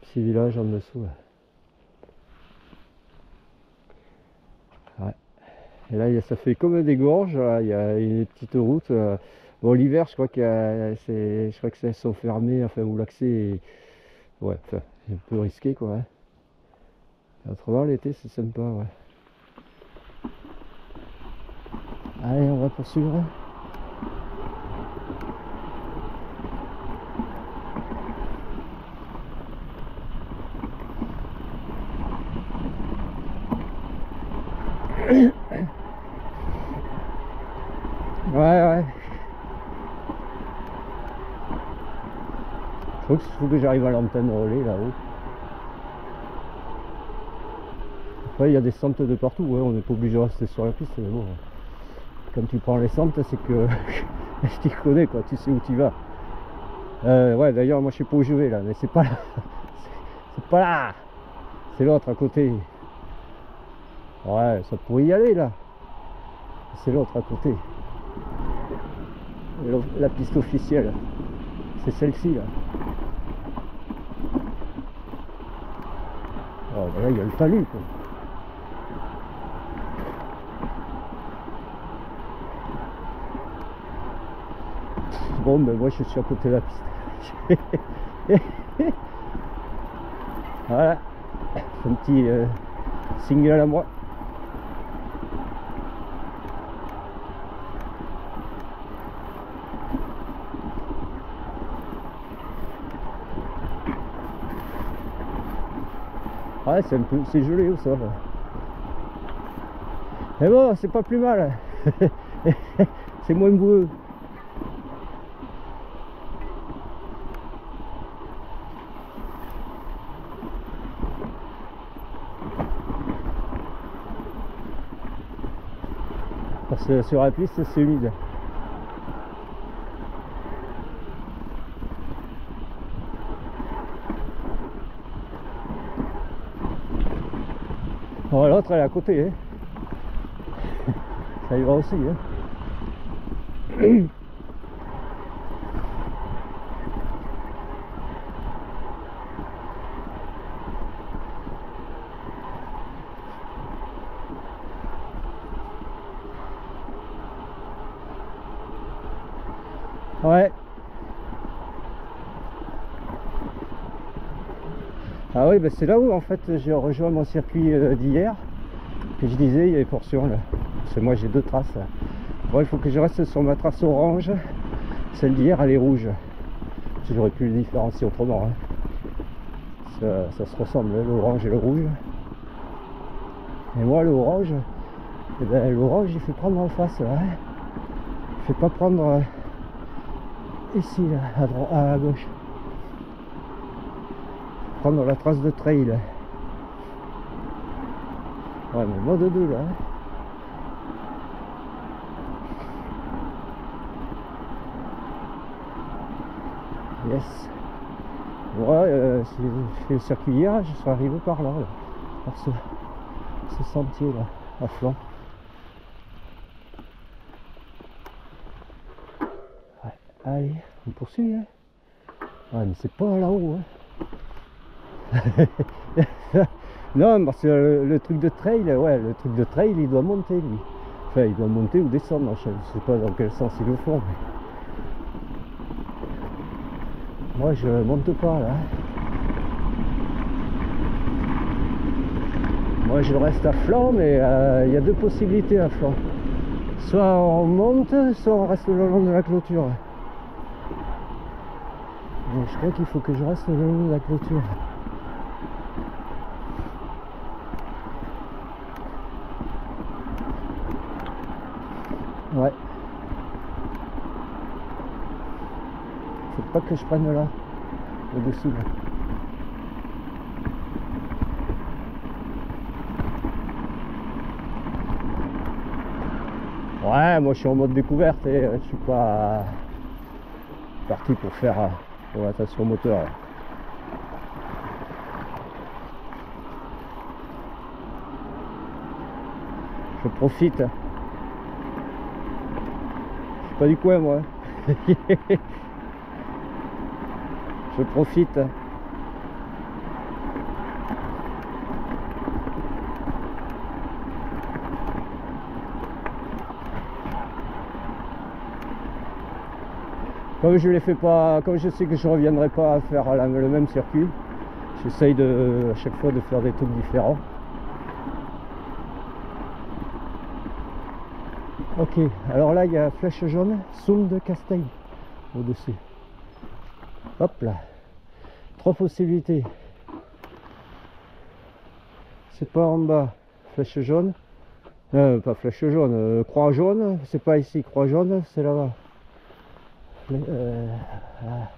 Petit village en dessous. Ouais. Et là, ça fait comme des gorges. Là. Il y a une petite route. Bon, l'hiver, je crois que elles sont fermées, enfin, où l'accès est... Ouais, enfin, un peu risqué, quoi. Hein. Autrement, l'été, c'est sympa, ouais. Allez, on va poursuivre. Ouais. Je trouve que j'arrive à l'antenne relais là-haut. Après il y a des sentes de partout, ouais, on n'est pas obligé de rester sur la piste, mais bon. Quand tu prends les sentes, c'est que je t'y connais quoi, tu sais où tu vas. Ouais d'ailleurs moi je sais pas où je vais là, mais c'est pas là. C'est pas là. C'est l'autre à côté. Ouais, ça pourrait y aller là. C'est l'autre à côté. La piste officielle, c'est celle-ci là. Oh, ben là il y a le talus quoi. Bon ben moi je suis à côté de la piste. Voilà, un petit single à moi. Ouais, c'est gelé ou ça. Mais bon, c'est pas plus mal. C'est moins boueux. Parce que sur la piste, c'est humide. Bon, l'autre elle est à côté, hein. Ça y va aussi, hein. Ouais. Ah oui, bah c'est là où en fait j'ai rejoint mon circuit d'hier. Que je disais, il y a des portions là. Parce que moi j'ai deux traces. Là. Bon, il faut que je reste sur ma trace orange. Celle d'hier, elle est rouge. J'aurais pu le différencier autrement. Hein. Ça se ressemble, hein, l'orange et le rouge. Et moi, l'orange, eh ben, l'orange, il fait prendre en face. Là, hein. Il fait pas prendre Ici, là, à gauche. Prendre la trace de trail. Ouais, mais mode 2 là. Yes. Ouais, si j'ai fait le circuit hier, je serais arrivé par là, par ce sentier là, à flanc. Ouais, allez, on poursuit. Hein. Ouais, mais c'est pas là-haut. Hein. Non, parce que le truc de trail, ouais, le truc de trail, il doit monter lui. Enfin, il doit monter ou descendre, je sais pas dans quel sens ils le font. Mais... moi, je monte pas là. Moi, je reste à flanc, mais il y a deux possibilités à flanc. Soit on monte, soit on reste le long de la clôture. Donc, je crois qu'il faut que je reste le long de la clôture. Ouais. Faut pas que je prenne là, au-dessus là. Ouais, moi je suis en mode découverte et je suis pas parti pour faire attention au moteur. Je profite. Je suis pas du coin moi. Je profite. Comme je les fais pas, comme je sais que je reviendrai pas à faire le même circuit, j'essaye à chaque fois de faire des trucs différents. Ok, alors là il y a flèche jaune, Somme de Casteil au-dessus. Hop là, 3 possibilités. C'est pas en bas, flèche jaune, pas flèche jaune, croix jaune, c'est pas ici, croix jaune, c'est là-bas. Ah.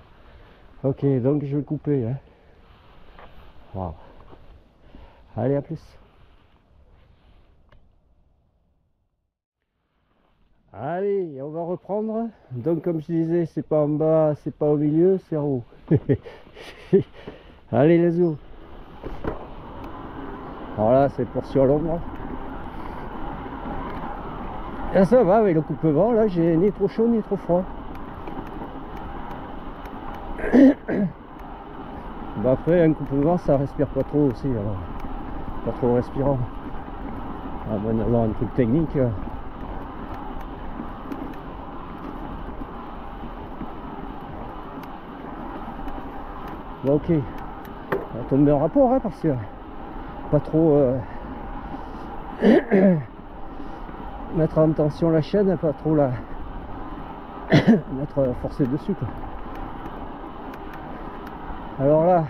Ok, donc je vais couper. Hein. Wow. Allez, à plus. Allez, on va reprendre. Donc comme je disais, c'est pas en bas, c'est pas au milieu, c'est en haut. Allez, let's go. Alors là, c'est pour sur l'ombre. Et ça va avec le coupe-vent, là, j'ai ni trop chaud ni trop froid. Bah après, un coupe-vent, ça respire pas trop aussi, alors. Pas trop respirant. À moins d'avoir un truc technique. Bon, ok, on va tomber en rapport hein, parce que pas trop mettre en tension la chaîne, pas trop la mettre forcer dessus quoi. Alors là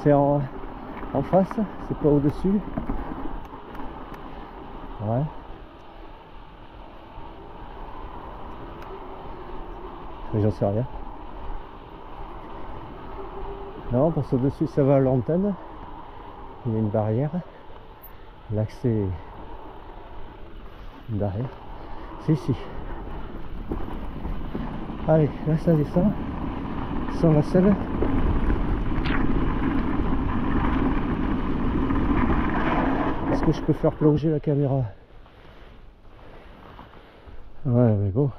c'est en face, c'est pas au dessus. Ouais. J'en sais rien. Non, parce qu'au-dessus ça va à l'antenne. Il y a une barrière. L'accès est une barrière. C'est ici. Allez, là ça descend. Sans la selle. Est-ce que je peux faire plonger la caméra? Ouais, mais bon.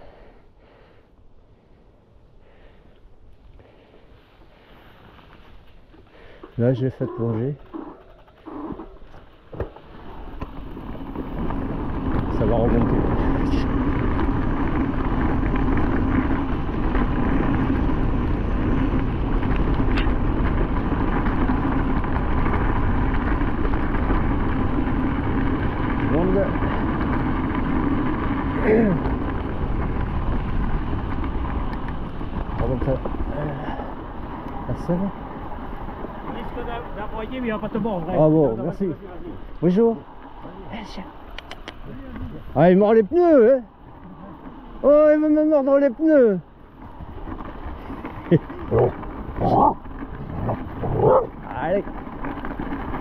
Là, je l'ai fait plonger. Ça va remonter. Monde. On remonte la selle. D'envoyer, mais il va pas te mordre. Ah bon, merci. Bonjour. Ah, il mord les pneus, hein. Oh, il va me mordre les pneus. Allez.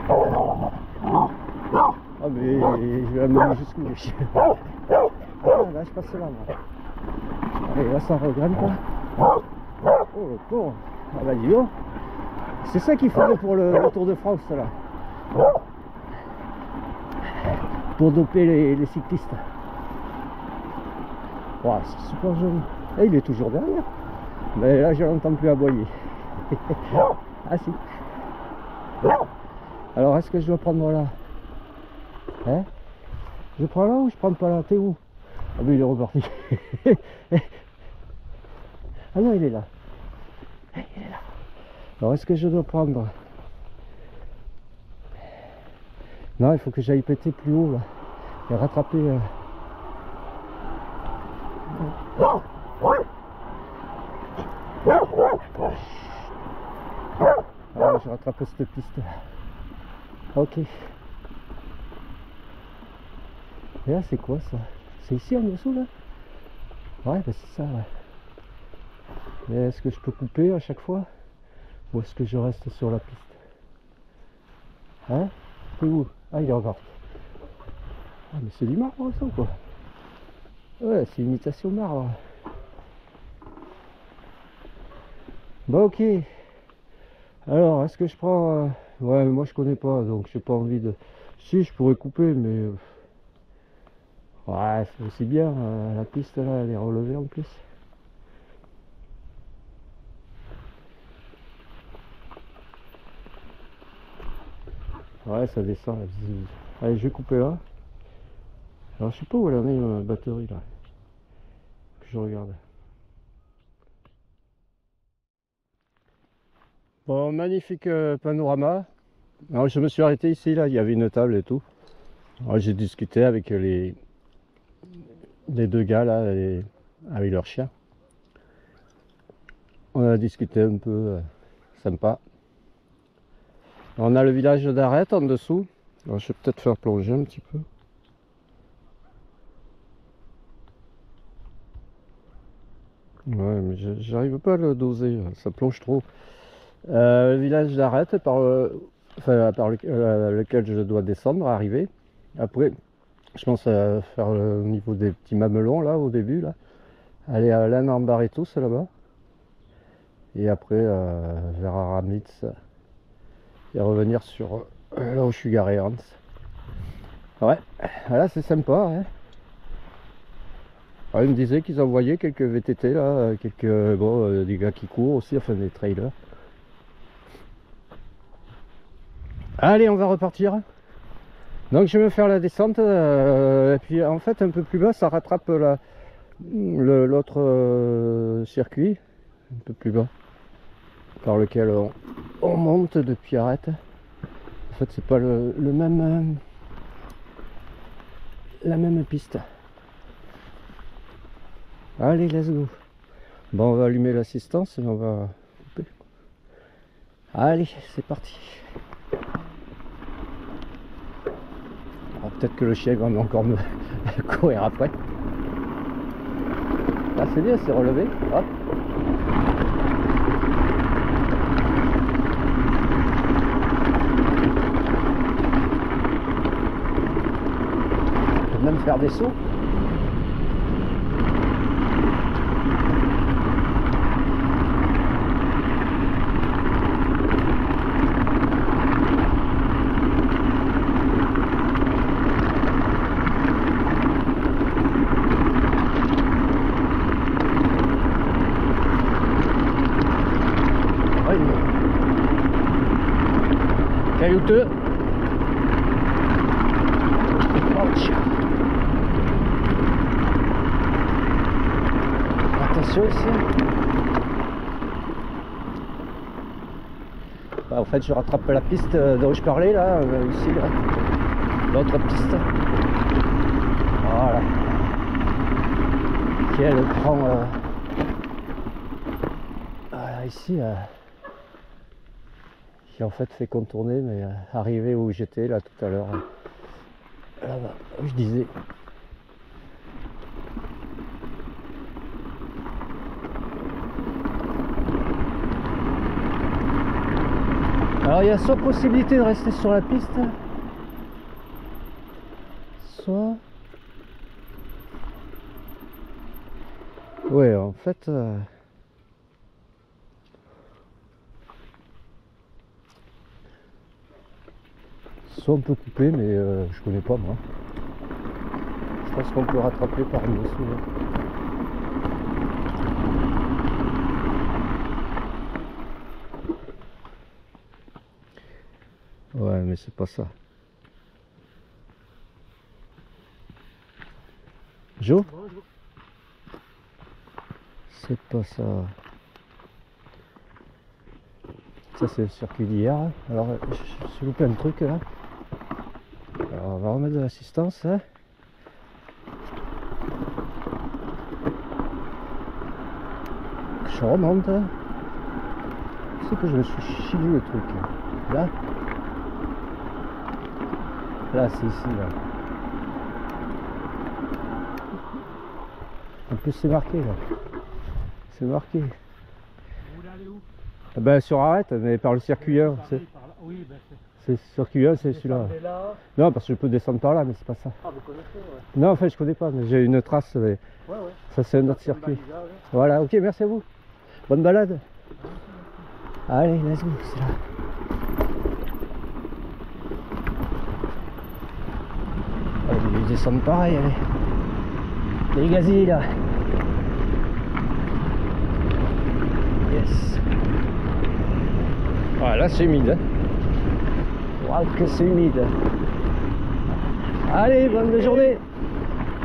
Oh, mais je vais l'amener jusqu'où les chiens. Ah, là, je passe là, moi. Allez, là, ça regrette, quoi. Oh, le con. Ah, bah, dis donc. C'est ça qu'il faudrait pour le Tour de France, là. Pour doper les cyclistes. Wow, c'est super joli. Et il est toujours derrière. Mais là, je l'entends plus aboyer. Ah si. Alors, est-ce que je dois prendre là? Hein? Je prends là ou je prends pas là? T'es où? Ah mais il est reparti. Ah non, il est là. Il est là. Alors, est-ce que je dois prendre? Non, il faut que j'aille péter plus haut là. Et rattraper... Alors, je rattrape cette piste. Ok. Et là, c'est quoi ça? C'est ici en dessous là? Ouais, bah c'est ça, ouais. Mais est-ce que je peux couper à chaque fois? Ou est-ce que je reste sur la piste? Hein? C'est où? Ah, il est reparti. Ah, mais c'est du marbre ça ou quoi? Ouais, c'est une imitation marbre. Bon, ok. Alors, est-ce que je prends... Ouais, moi je connais pas, donc j'ai pas envie de... Si, je pourrais couper, mais... Ouais, c'est aussi bien. La piste là, elle est relevée en plus. Ouais, ça descend. Là. Allez, je vais couper là. Alors, je sais pas où elle en est ma batterie là. Que je regarde. Bon, magnifique panorama. Alors, je me suis arrêté ici, là, il y avait une table et tout. Alors, j'ai discuté avec les deux gars là, avec leur chien. On a discuté un peu, sympa. On a le village d'Arrête en dessous. Alors, je vais peut-être faire plonger un petit peu. Ouais, mais j'arrive pas à le doser, ça plonge trop. Le village d'Arrête par lequel je dois descendre, arriver. Après, je pense à faire au niveau des petits mamelons là au début là. Aller à l'Anne en Barretos là-bas. Et après vers Aramitz. Et revenir sur là où je suis garé Hans. Ouais, voilà c'est sympa. Hein. Alors, ils me disaient qu'ils envoyaient quelques VTT là, des gars qui courent aussi, enfin des trailers. Allez, on va repartir. Donc je vais me faire la descente et puis en fait un peu plus bas ça rattrape l'autre circuit un peu plus bas par lequel on monte depuis Arrête. En fait c'est pas le même la même piste. Allez, let's go. Bon, on va allumer l'assistance et on va couper. Allez, c'est parti. Peut-être que le chien va encore me courir après. Ah, c'est bien, c'est relevé. Hop. On peut même faire des sauts. Caillouteux. Attention ici. Bah, en fait je rattrape la piste dont je parlais là, ici là. L'autre piste. Voilà. Qui elle prend voilà, ici qui en fait fait contourner mais arrivé où j'étais là tout à l'heure Là-bas, je disais. Alors il y a soit possibilité de rester sur la piste, soit... Ouais, en fait... Soit on peut couper, mais je connais pas moi. Je pense qu'on peut rattraper par une aussi. Ouais, mais c'est pas ça. Jo? C'est pas ça. Ça c'est le circuit d'hier. Alors je suis loupé un truc là. Alors on va remettre de l'assistance. Hein. Je remonte. C'est que je me suis chillé le truc. Là. Là c'est ici là. En plus c'est marqué là. C'est marqué. Vous voulez aller où? Ben sur arrête, mais par le circuit 1. Oui, ben C'est le circuit 1, c'est celui-là. là. Non, parce que je peux descendre par là, mais c'est pas ça. Ah, vous connaissez, ouais. Non, en fait, je connais pas, mais j'ai une trace. Mais Ouais, ouais. ça, c'est un autre circuit. Balisage. Voilà, ok, merci à vous. Bonne balade. Allez, let's go, c'est là. Allez, ils descendent pareil, allez. Les gazilles, là. Yes. Voilà, c'est humide. Hein. Waouh, que c'est humide. Allez, bonne journée.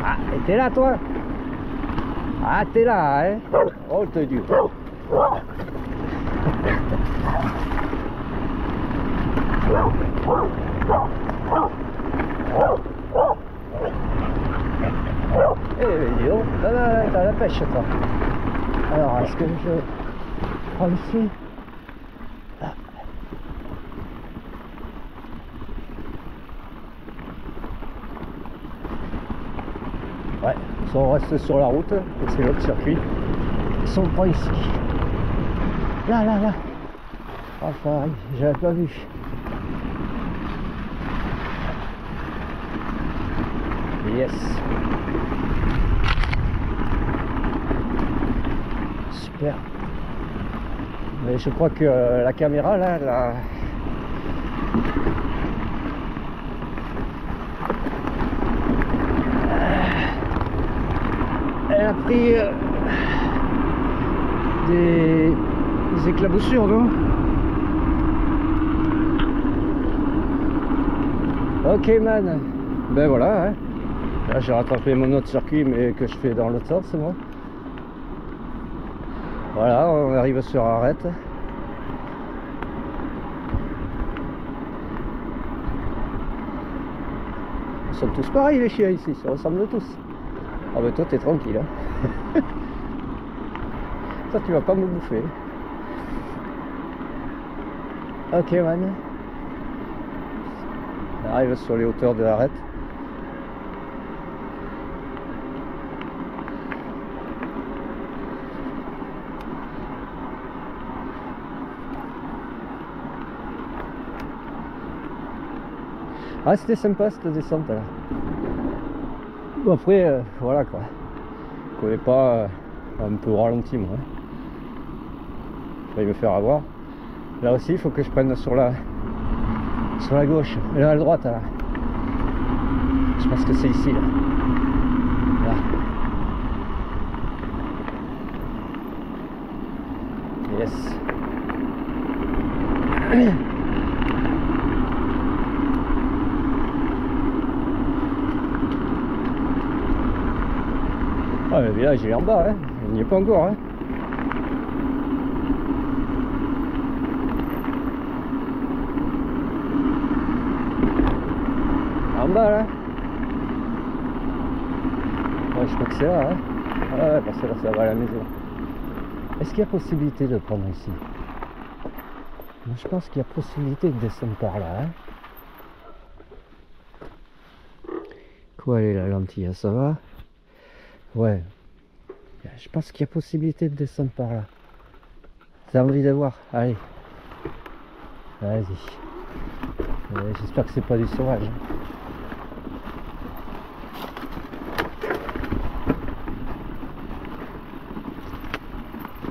Ah, et t'es là, toi? Ah, t'es là, hein? Oh, t'es dur. Eh, dis donc, t'as la pêche, toi. Alors, est-ce que je prends ici? Ouais, si on reste sur la route, c'est l'autre circuit. Ils sont pas ici. Là, là, là. Enfin, j'avais pas vu. Yes. Super. Mais je crois que la caméra là, elle a pris des éclaboussures, non? Ok man. Ben voilà, hein. Là j'ai rattrapé mon autre circuit mais que je fais dans l'autre sens moi. Voilà, on arrive sur arrête. Ils sont tous pareils les chiens ici, ils se ressemblent tous. Ah ben toi t'es tranquille hein. Toi tu vas pas me bouffer. Ok man. On arrive sur les hauteurs de l'arête. Ah c'était sympa cette descente là. Bon après voilà quoi. Je connais pas un peu ralenti moi. Je vais me faire avoir. Là aussi il faut que je prenne sur la gauche. Et là à la droite là. Je pense que c'est ici là. Là. Yes. Ah mais le village il est en bas, hein. Il n'y est pas encore. Hein. En bas là. Ouais, je crois que c'est là. Hein. Ouais, parce que là ça va à la maison. Est-ce qu'il y a possibilité de prendre ici? Moi, je pense qu'il y a possibilité de descendre par là. Hein. Quoi, elle est la lentille, ça va? Ouais. Je pense qu'il y a possibilité de descendre par là. T'as envie de voir? Allez. Vas-y. J'espère que c'est pas du sauvage.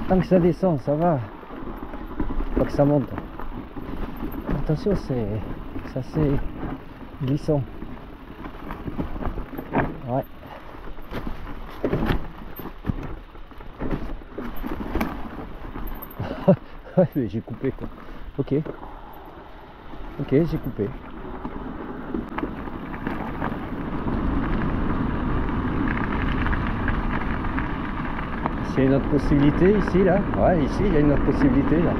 Tant que ça descend, ça va. Pas que ça monte. Attention, c'est assez glissant. Ouais. Ouais, mais j'ai coupé quoi. Ok. Ok, j'ai coupé. S'il y a une autre possibilité ici, là. Ouais, ici, il y a une autre possibilité, là.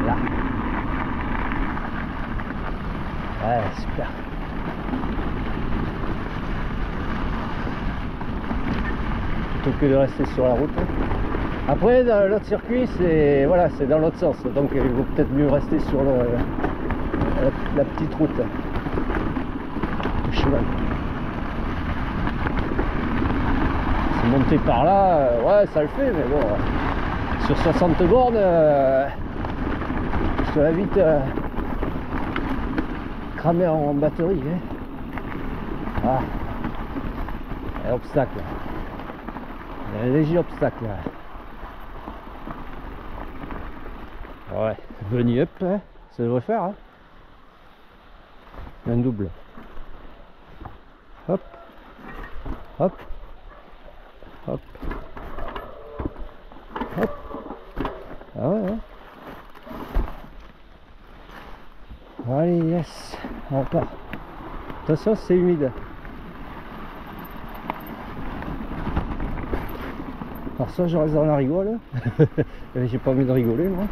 Là. Ouais, super. Plutôt que de rester sur la route. Après, dans l'autre circuit, c'est voilà, c'est dans l'autre sens. Donc, il vaut peut-être mieux rester sur la petite route. Le cheval. C'est monter par là, ouais, ça le fait, mais bon, sur 60 bornes, je vais vite cramer en batterie. Hein. Ah, un obstacle. Un léger obstacle. Ouais, bunny up, hein. Ça devrait faire. Hein. Un double. Hop, hop, hop, hop. Ah ouais, hein. Allez, yes, on repart. Attention, c'est humide. Alors ça, je reste dans la rigole. J'ai pas envie de rigoler, moi.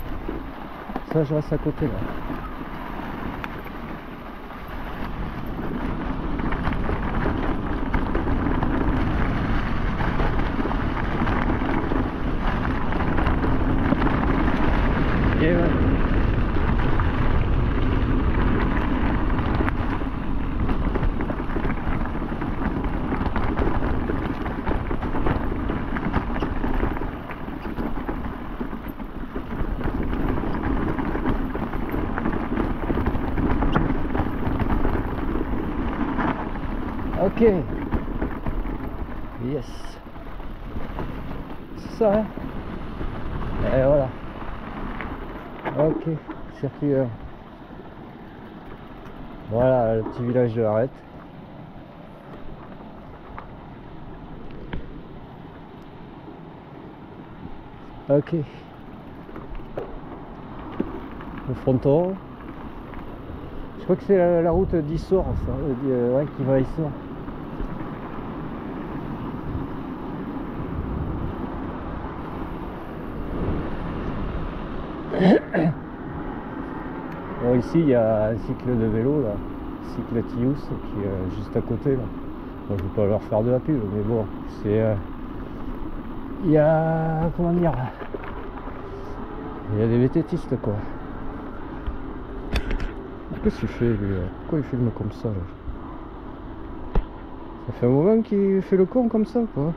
Ça, je reste à côté, là. Et ouais. Ok. Yes. C'est ça, hein. Et voilà. Ok. Circuit 1. Voilà le petit village de Arrête. Ok. Le fronton. Je crois que c'est la route d'Issor, ça. Ouais, qui va à Issor. Bon, ici il y a un cycle de vélo là, cycle Tius qui est juste à côté là. Bon, je vais pas leur faire de la pub, mais bon, c'est il y a comment dire, il y a des vététistes quoi. Qu'est-ce qu'il fait lui? Pourquoi il filme comme ça là? Ça fait un moment qu'il fait le con comme ça quoi.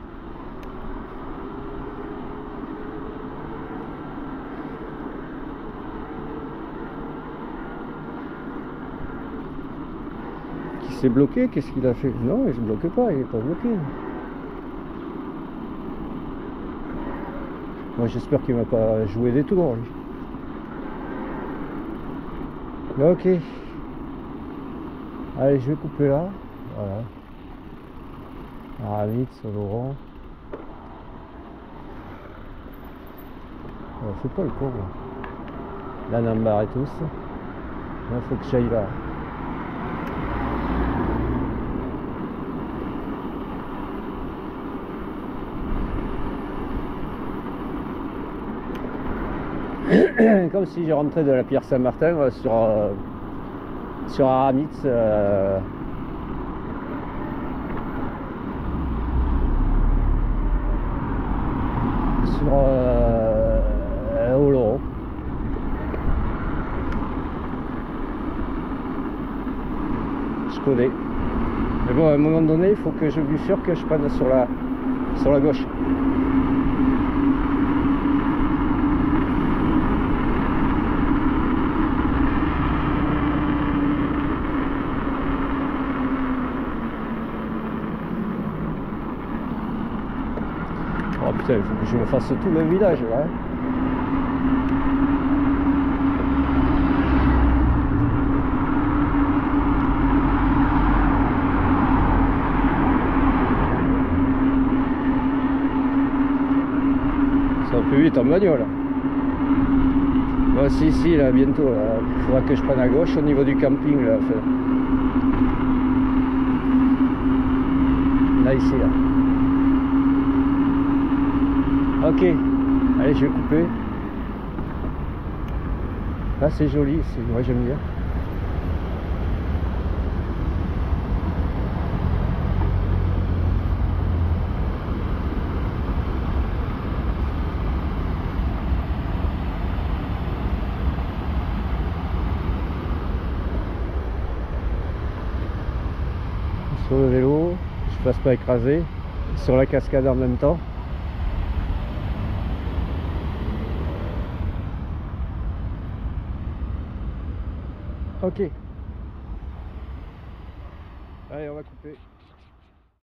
C'est bloqué, qu'est-ce qu'il a fait? Non, il ne bloque pas, il n'est pas bloqué. Moi j'espère qu'il ne va pas jouer des tours lui. Ok. Allez, je vais couper là. Voilà. Aramitz, Laurent. Fais pas le con. Là, Nambar et tous. Là, faut que j'aille là. Comme si je rentrais de la Pierre Saint-Martin sur Aramitz. Sur Oloron. Je connais. Mais bon, à un moment donné, il faut que je bifurque, que je prenne sur la gauche. Oh putain, il faut que je me fasse tout le village là. Hein. Ça va plus vite en bagnole. Bon, si, là, bientôt. Il faudra que je prenne à gauche au niveau du camping là. Enfin. Là, ici, là. Ok, allez, je vais couper. Là, c'est joli ici, moi j'aime bien. Sur le vélo, je passe pas écrasé. Sur la cascade en même temps. Ok. Allez, on va couper.